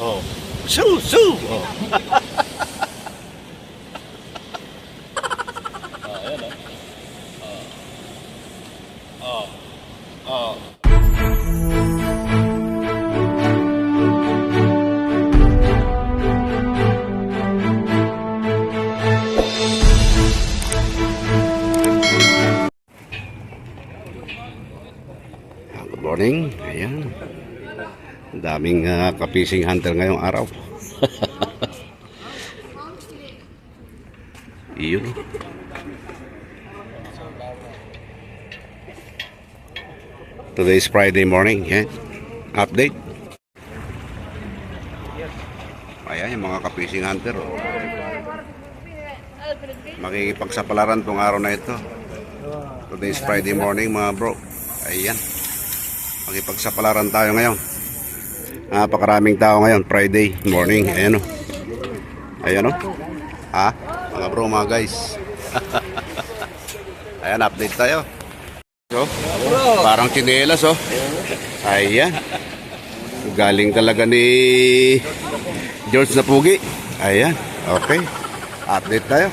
Oh. Shoo, shoo. Oh. Ayan oh. Oh. Good morning. Ayan. Ang daming ka-fishing hunter ngayong araw. Iyon. Today is Friday morning. Yeah. Update. Ayan yung mga ka-fishing hunter. Makikipagsapalaran tong araw na ito. Today is Friday morning mga bro. Ayan. Makipagsapalaran tayo ngayon. Napakaraming tao ngayon, Friday morning. Ayan o. Ayan o. Ha? Mga bro, mga guys. Ayan, update tayo. So, parang tsinelas o. Ayan. Galing talaga ni George na Pugi. Ayan. Okay. Update tayo.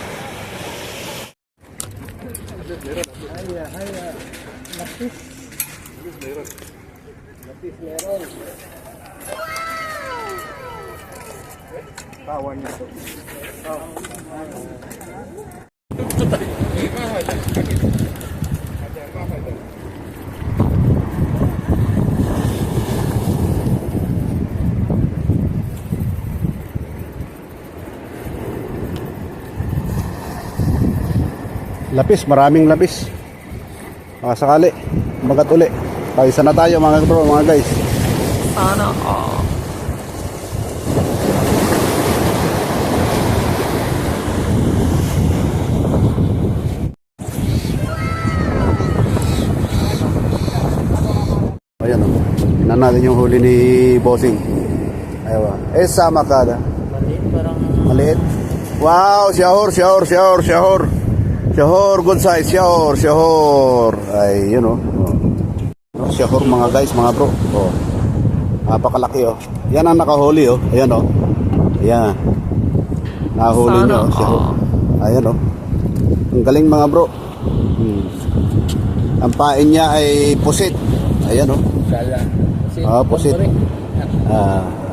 Tawan nito. Lapis, maraming lapis. Mga sakali, magat uli. Paisa na tayo mga bro, mga guys. Sana Ayan o. Tingnan natin yung huli ni Bossing. Ayaw. Sama kada. maliit, parang Maliit. Wow, siyahor. Siyahor, good size. Siyahor. Ay, yun o. Siyahor mga guys, mga bro. Oh. Napakalaki o. Yan ang nakahuli o. Ayan o. Ayan. Nahuli nyo. Siyahor. Ayan o. Ang galing mga bro. Ang pain niya ay pusit. Ayan o. sala. Pusit.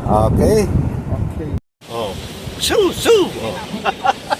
Okay. Oh. Shoo, shoo. Oh.